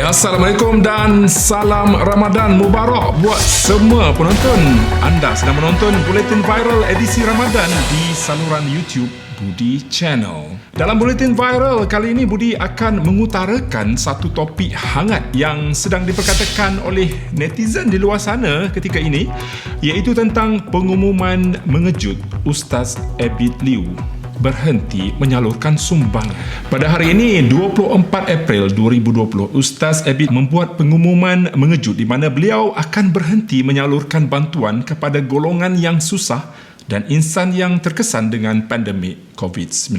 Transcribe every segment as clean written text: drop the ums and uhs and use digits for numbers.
Assalamualaikum dan salam Ramadan Mubarak buat semua penonton. Anda sedang menonton Buletin Viral edisi Ramadan di saluran YouTube Budi Channel. Dalam Buletin Viral kali ini, Budi akan mengutarakan satu topik hangat yang sedang diperkatakan oleh netizen di luar sana ketika ini, iaitu tentang pengumuman mengejut Ustaz Abid Liu berhenti menyalurkan sumbangan. Pada hari ini, 24 April 2020, Ustaz Abid membuat pengumuman mengejut di mana beliau akan berhenti menyalurkan bantuan kepada golongan yang susah dan insan yang terkesan dengan pandemik COVID-19.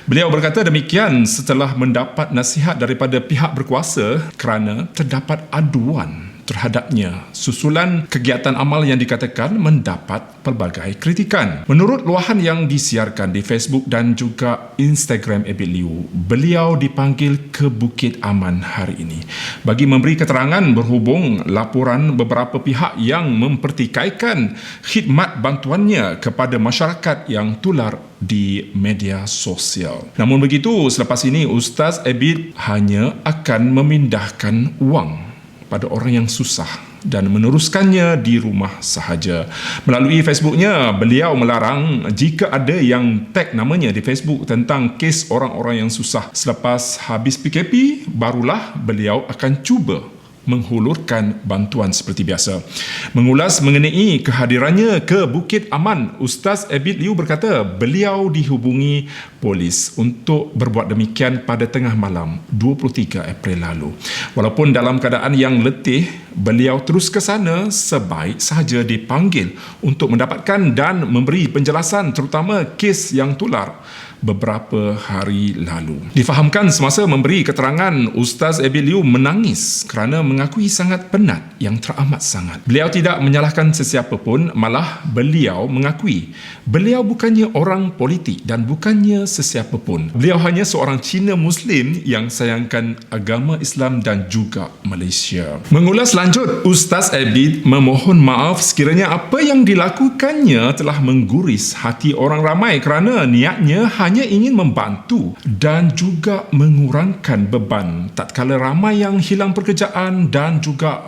Beliau berkata demikian setelah mendapat nasihat daripada pihak berkuasa kerana terdapat aduan terhadapnya susulan kegiatan amal yang dikatakan mendapat pelbagai kritikan. Menurut luahan yang disiarkan di Facebook dan juga Instagram Abid Liu, beliau dipanggil ke Bukit Aman hari ini bagi memberi keterangan berhubung laporan beberapa pihak yang mempertikaikan khidmat bantuannya kepada masyarakat yang tular di media sosial. Namun begitu, selepas ini Ustaz Abid hanya akan memindahkan wang pada orang yang susah dan meneruskannya di rumah sahaja. Melalui Facebooknya, beliau melarang jika ada yang tag namanya di Facebook tentang kes orang-orang yang susah. Selepas habis PKP, barulah beliau akan cuba menghulurkan bantuan seperti biasa. Mengulas mengenai kehadirannya ke Bukit Aman, Ustaz Abid Liu berkata beliau dihubungi polis untuk berbuat demikian pada tengah malam 23 April lalu. Walaupun dalam keadaan yang letih, beliau terus ke sana sebaik sahaja dipanggil untuk mendapatkan dan memberi penjelasan terutama kes yang tular beberapa hari lalu. Difahamkan semasa memberi keterangan, Ustaz Abid Liu menangis kerana mengakui sangat penat yang teramat sangat. Beliau tidak menyalahkan sesiapa pun, malah beliau mengakui beliau bukannya orang politik dan bukannya sesiapa pun. Beliau hanya seorang Cina Muslim yang sayangkan agama Islam dan juga Malaysia. Mengulas lanjut, Ustaz Abid memohon maaf sekiranya apa yang dilakukannya telah mengguris hati orang ramai kerana niatnya hanya ingin membantu dan juga mengurangkan beban tatkala ramai yang hilang pekerjaan dan juga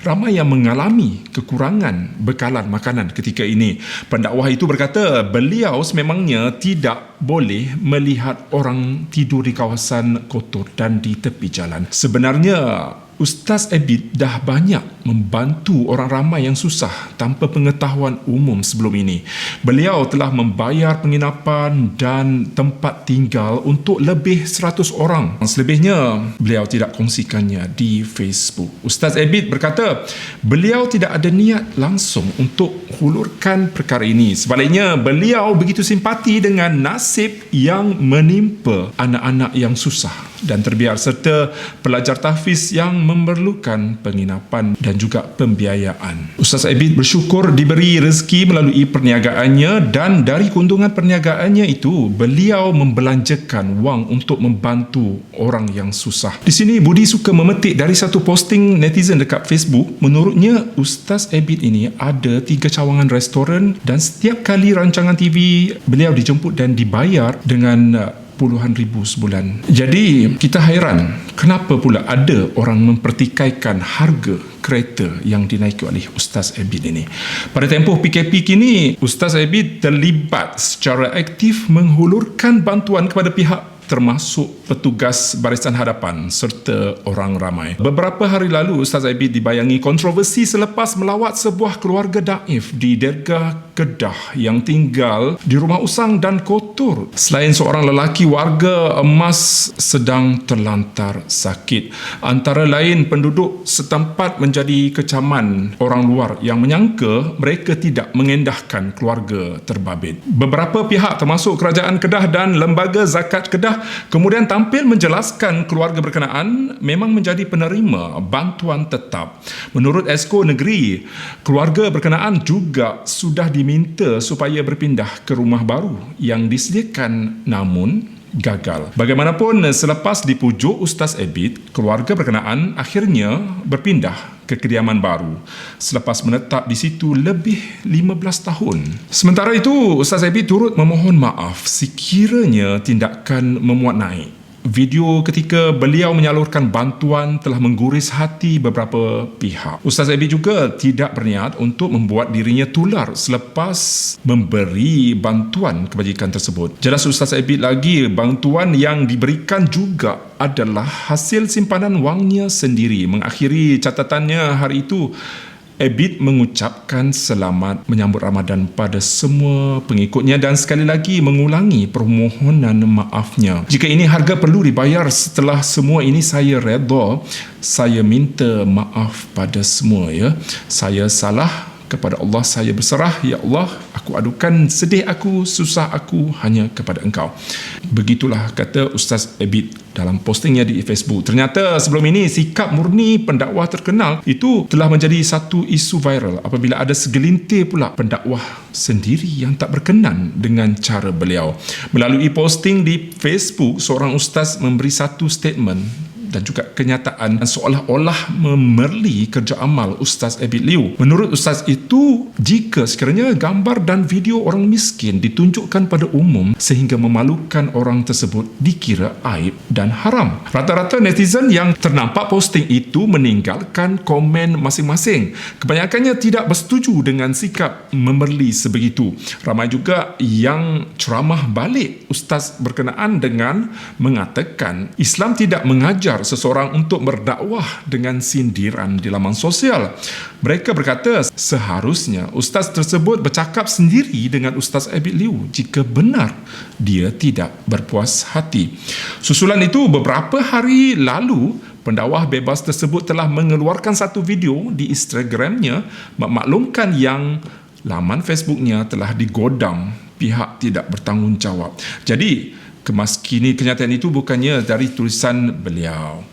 ramai yang mengalami kekurangan bekalan makanan ketika ini. Pendakwah itu berkata beliau sememangnya tidak boleh melihat orang tidur di kawasan kotor dan di tepi jalan. Sebenarnya Ustaz Abid dah banyak membantu orang ramai yang susah tanpa pengetahuan umum sebelum ini. Beliau telah membayar penginapan dan tempat tinggal untuk lebih 100 orang. Selebihnya, beliau tidak kongsikannya di Facebook. Ustaz Abid berkata, beliau tidak ada niat langsung untuk hulurkan perkara ini. Sebaliknya, beliau begitu simpati dengan nasib yang menimpa anak-anak yang susah dan terbiar serta pelajar tahfiz yang memerlukan penginapan dan juga pembiayaan. Ustaz Abid bersyukur diberi rezeki melalui perniagaannya dan dari keuntungan perniagaannya itu beliau membelanjakan wang untuk membantu orang yang susah. Di sini Budi suka memetik dari satu posting netizen dekat Facebook. Menurutnya Ustaz Abid ini ada 3 cawangan restoran dan setiap kali rancangan TV beliau dijemput dan dibayar dengan puluhan ribu sebulan. Jadi kita hairan kenapa pula ada orang mempertikaikan harga kereta yang dinaiki oleh Ustaz Abid ini. Pada tempoh PKP kini, Ustaz Abid terlibat secara aktif menghulurkan bantuan kepada pihak termasuk petugas barisan hadapan serta orang ramai. Beberapa hari lalu, Ustaz Abid dibayangi kontroversi selepas melawat sebuah keluarga daif di Dergah Kedah yang tinggal di rumah usang dan kotor. Selain seorang lelaki warga emas sedang terlantar sakit. Antara lain, penduduk setempat menjadi kecaman orang luar yang menyangka mereka tidak mengendahkan keluarga terbabit. Beberapa pihak termasuk Kerajaan Kedah dan Lembaga Zakat Kedah kemudian tampil menjelaskan keluarga berkenaan memang menjadi penerima bantuan tetap. Menurut Esko Negeri, keluarga berkenaan juga sudah diminta supaya berpindah ke rumah baru yang disediakan namun gagal. Bagaimanapun, selepas dipujuk Ustaz Abid, keluarga berkenaan akhirnya berpindah ke kediaman baru selepas menetap di situ lebih 15 tahun. Sementara itu, Ustaz Abid turut memohon maaf sekiranya tindakan memuat naik Video ketika beliau menyalurkan bantuan telah mengguris hati beberapa pihak. Ustaz Abid juga tidak berniat untuk membuat dirinya tular selepas memberi bantuan kebajikan tersebut. Jelas Ustaz Abid lagi, bantuan yang diberikan juga adalah hasil simpanan wangnya sendiri. Mengakhiri catatannya hari itu, Abid mengucapkan selamat menyambut Ramadan pada semua pengikutnya dan sekali lagi mengulangi permohonan maafnya. Jika ini harga perlu dibayar, setelah semua ini saya redha, saya minta maaf pada semua ya. Saya salah, kepada Allah saya berserah. Ya Allah, aku adukan sedih aku, susah aku hanya kepada Engkau. Begitulah kata Ustaz Abid dalam postingnya di Facebook. Ternyata sebelum ini sikap murni pendakwah terkenal itu telah menjadi satu isu viral apabila ada segelintir pula pendakwah sendiri yang tak berkenan dengan cara beliau. Melalui posting di Facebook, seorang ustaz memberi satu statement dan juga kenyataan seolah-olah memerli kerja amal Ustaz Abid Liu. Menurut Ustaz itu, jika sekiranya gambar dan video orang miskin ditunjukkan pada umum sehingga memalukan orang tersebut, dikira aib dan haram. Rata-rata netizen yang ternampak posting itu meninggalkan komen masing-masing. Kebanyakannya tidak bersetuju dengan sikap memerli sebegitu. Ramai juga yang ceramah balik Ustaz berkenaan dengan mengatakan Islam tidak mengajar seseorang untuk berdakwah dengan sindiran di laman sosial. Mereka berkata seharusnya ustaz tersebut bercakap sendiri dengan Ustaz Abid Liu jika benar dia tidak berpuas hati. Susulan itu, beberapa hari lalu pendakwah bebas tersebut telah mengeluarkan satu video di Instagramnya memaklumkan yang laman Facebooknya telah digodam pihak tidak bertanggungjawab. Jadi kenyataan itu bukannya dari tulisan beliau.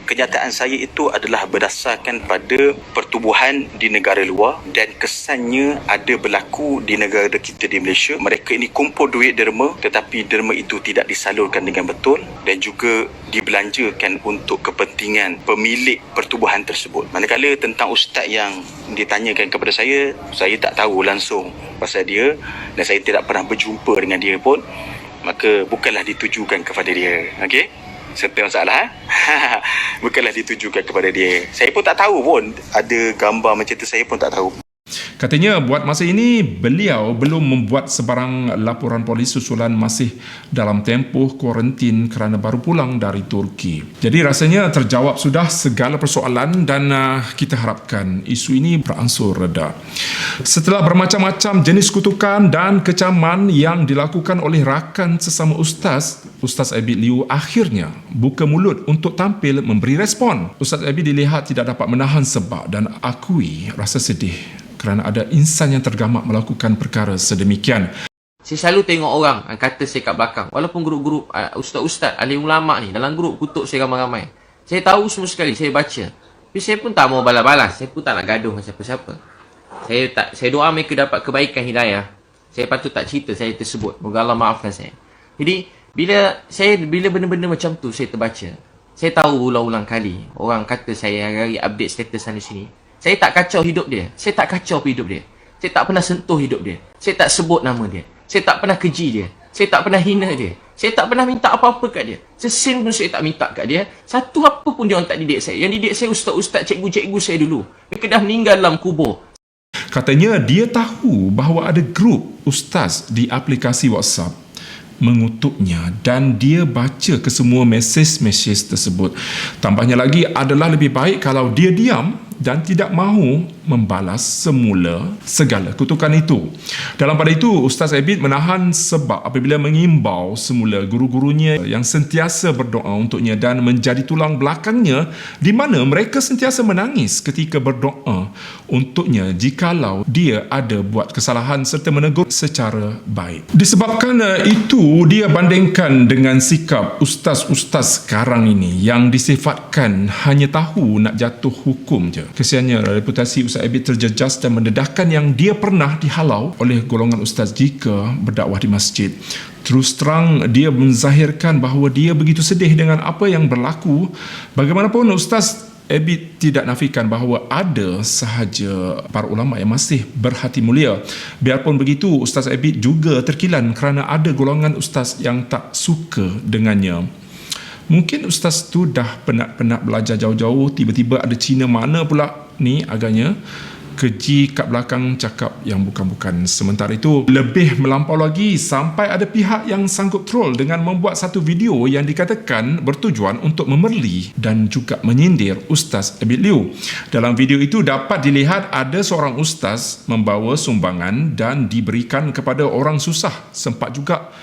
Kenyataan saya itu adalah berdasarkan pada pertubuhan di negara luar dan kesannya ada berlaku di negara kita di Malaysia. Mereka ini kumpul duit derma tetapi derma itu tidak disalurkan dengan betul dan juga dibelanjakan untuk kepentingan pemilik pertubuhan tersebut. Manakala tentang ustaz yang ditanyakan kepada saya tak tahu langsung pasal dia dan saya tidak pernah berjumpa dengan dia pun, maka bukanlah ditujukan kepada dia. Okey? Serta masalah. Bukanlah ditujukan kepada dia. Saya pun tak tahu pun ada gambar macam tu, saya pun tak tahu. Katanya buat masa ini beliau belum membuat sebarang laporan polis susulan masih dalam tempoh kuarantin kerana baru pulang dari Turki. Jadi rasanya terjawab sudah segala persoalan dan kita harapkan isu ini beransur reda. Setelah bermacam-macam jenis kutukan dan kecaman yang dilakukan oleh rakan sesama ustaz, Ustaz Abid Liu akhirnya buka mulut untuk tampil memberi respon. Ustaz Abid dilihat tidak dapat menahan sebab dan akui rasa sedih kerana ada insan yang tergamak melakukan perkara sedemikian. Saya selalu tengok orang kata saya kat belakang. Walaupun grup-grup ustaz-ustaz, alim ulama' ni, dalam grup kutuk saya ramai-ramai. Saya tahu semua sekali, saya baca. Tapi saya pun tak mau balas-balas. Saya pun tak nak gaduh dengan siapa-siapa. Saya doa mereka dapat kebaikan hidayah. Saya patut tak cerita saya tersebut. Moga Allah maafkan saya. Jadi, bila benda-benda macam tu saya terbaca, saya tahu ulang-ulang kali orang kata saya hari-hari update status sana sini. Saya tak kacau hidup dia. Saya tak kacau hidup dia. Saya tak pernah sentuh hidup dia. Saya tak sebut nama dia. Saya tak pernah keji dia. Saya tak pernah hina dia. Saya tak pernah minta apa-apa kat dia. Sesin pun saya tak minta kat dia. Satu apa pun dia orang tak didik saya. Yang didik saya ustaz-ustaz, cikgu-cikgu saya dulu. Mereka dah meninggal dalam kubur. Katanya dia tahu bahawa ada grup ustaz di aplikasi WhatsApp mengutuknya dan dia baca ke semua mesej-mesej tersebut. Tambahnya lagi adalah lebih baik kalau dia diam dan tidak mahu membalas semula segala kutukan itu. Dalam pada itu, Ustaz Abid menahan sebab apabila mengimbau semula guru-gurunya yang sentiasa berdoa untuknya dan menjadi tulang belakangnya, di mana mereka sentiasa menangis ketika berdoa untuknya jikalau dia ada buat kesalahan serta menegur secara baik. Disebabkan itu, dia bandingkan dengan sikap ustaz-ustaz sekarang ini yang disifatkan hanya tahu nak jatuh hukum je. Kesiannya, reputasi Ustaz Abid terjejas dan mendedahkan yang dia pernah dihalau oleh golongan ustaz jika berdakwah di masjid. Terus terang, dia menzahirkan bahawa dia begitu sedih dengan apa yang berlaku. Bagaimanapun, Ustaz Abid tidak nafikan bahawa ada sahaja para ulama yang masih berhati mulia. Biarpun begitu, Ustaz Abid juga terkilan kerana ada golongan ustaz yang tak suka dengannya. Mungkin ustaz tu dah penat-penat belajar jauh-jauh, tiba-tiba ada Cina mana pula ni agaknya keji kat belakang cakap yang bukan-bukan. Sementara itu, lebih melampau lagi sampai ada pihak yang sanggup troll dengan membuat satu video yang dikatakan bertujuan untuk memerli dan juga menyindir Ustaz Abid Liu. Dalam video itu dapat dilihat ada seorang ustaz membawa sumbangan dan diberikan kepada orang susah. Sempat juga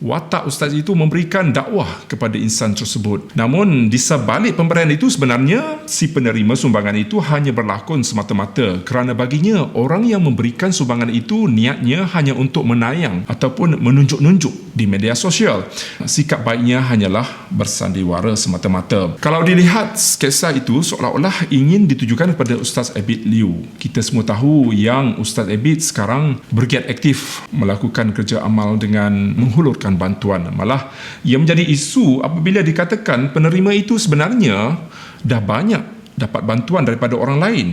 watak ustaz itu memberikan dakwah kepada insan tersebut. Namun di sebalik pemberian itu sebenarnya si penerima sumbangan itu hanya berlakon semata-mata kerana baginya orang yang memberikan sumbangan itu niatnya hanya untuk menayang ataupun menunjuk-nunjuk di media sosial. Sikap baiknya hanyalah bersandiwara semata-mata. Kalau dilihat sketsa itu seolah-olah ingin ditujukan kepada Ustaz Abid Liu. Kita semua tahu yang Ustaz Abid sekarang bergiat aktif melakukan kerja amal dengan menghulurkan bantuan. Malah ia menjadi isu apabila dikatakan penerima itu sebenarnya dah banyak dapat bantuan daripada orang lain.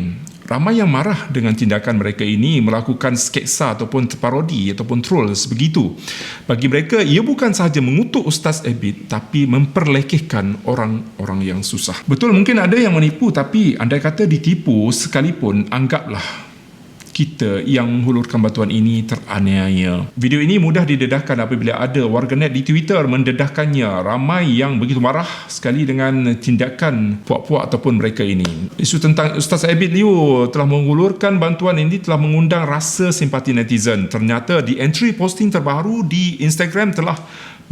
Ramai yang marah dengan tindakan mereka ini melakukan sketsa ataupun parodi ataupun troll sebegitu. Bagi mereka, ia bukan sahaja mengutuk Ustaz Abid tapi memperlekehkan orang-orang yang susah. Betul, mungkin ada yang menipu, tapi andai kata ditipu sekalipun, anggaplah kita yang menghulurkan bantuan ini teraniaya. Video ini mudah didedahkan apabila ada warganet di Twitter mendedahkannya. Ramai yang begitu marah sekali dengan tindakan puak-puak ataupun mereka ini. Isu tentang Ustaz Abid Liu telah menghulurkan bantuan ini telah mengundang rasa simpati netizen. Ternyata di entry posting terbaru di Instagram telah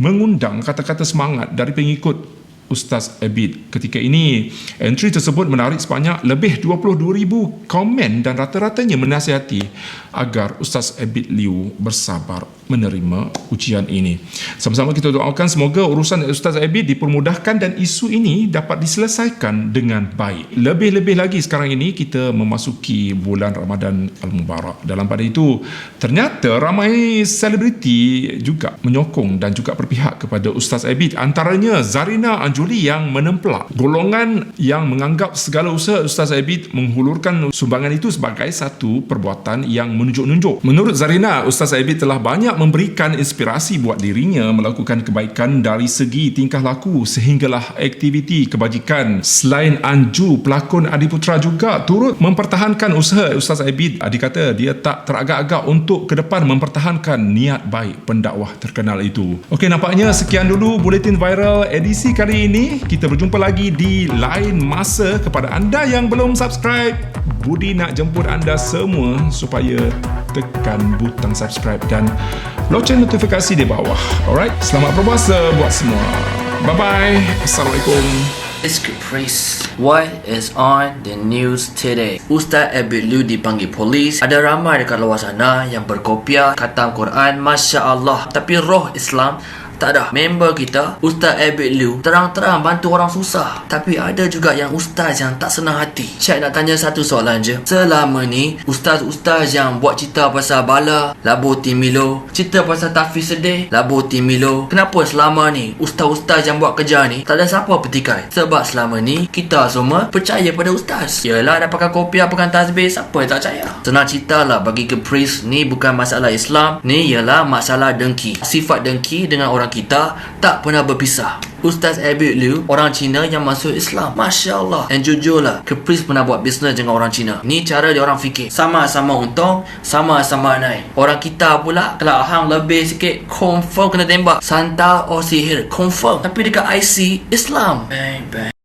mengundang kata-kata semangat dari pengikut Ustaz Abid. Ketika ini, entry tersebut menarik sebanyak lebih 22,000 komen dan rata-ratanya menasihati agar Ustaz Abid Liu bersabar menerima ujian ini. Sama-sama kita doakan semoga urusan Ustaz Abid dipermudahkan dan isu ini dapat diselesaikan dengan baik. Lebih-lebih lagi sekarang ini kita memasuki bulan Ramadan Al-Mubarak. Dalam pada itu, ternyata ramai selebriti juga menyokong dan juga berpihak kepada Ustaz Abid. Antaranya Zarina Anjuli yang menempelak golongan yang menganggap segala usaha Ustaz Abid menghulurkan sumbangan itu sebagai satu perbuatan yang menunjuk-nunjuk. Menurut Zarina, Ustaz Abid telah banyak memberikan inspirasi buat dirinya melakukan kebaikan dari segi tingkah laku sehinggalah aktiviti kebajikan. Selain Anju, pelakon Adiputra juga turut mempertahankan usaha Ustaz Abid. Dikata dia tak teragak-agak untuk ke depan mempertahankan niat baik pendakwah terkenal itu. Okey, nampaknya sekian dulu Buletin Viral edisi kali ini. Kita berjumpa lagi di lain masa. Kepada anda yang belum subscribe, Budi nak jemput anda semua supaya tekan butang subscribe dan loceng notifikasi di bawah. Alright, selamat berpuasa buat semua. Bye-bye. Assalamualaikum. It's Caprice. What is on the news today? Ustaz Abid Liu dipanggil polis. Ada ramai dekat luar sana yang berkopiah khatam Quran, Masya Allah. Tapi roh Islam tak ada. Member kita, Ustaz Abid Liu, terang-terang bantu orang susah. Tapi ada juga yang ustaz yang tak senang hati. Syed nak tanya satu soalan je. Selama ni, ustaz-ustaz yang buat cerita pasal bala, Labu Timilo, cerita pasal tafiz sedih, Labu Timilo, kenapa selama ni ustaz-ustaz yang buat kerja ni tak ada siapa petikai? Sebab selama ni kita semua percaya pada ustaz. Yelah, dah pakai kopiah, pegang tasbih, siapa yang tak percaya? Senang cerita lah, bagi Caprice ni bukan masalah Islam, ni ialah masalah dengki. Sifat dengki dengan orang kita tak pernah berpisah. Ustaz Abid Liu orang Cina yang masuk Islam, Masya Allah. Dan jujurlah, Caprice pernah buat bisnes dengan orang Cina. Ni cara dia orang fikir, sama-sama untung, sama-sama naik. Orang kita pula kalau hang lebih sikit, confirm kena tembak. Santa or sihir, confirm. Tapi dekat IC Islam, bang bang.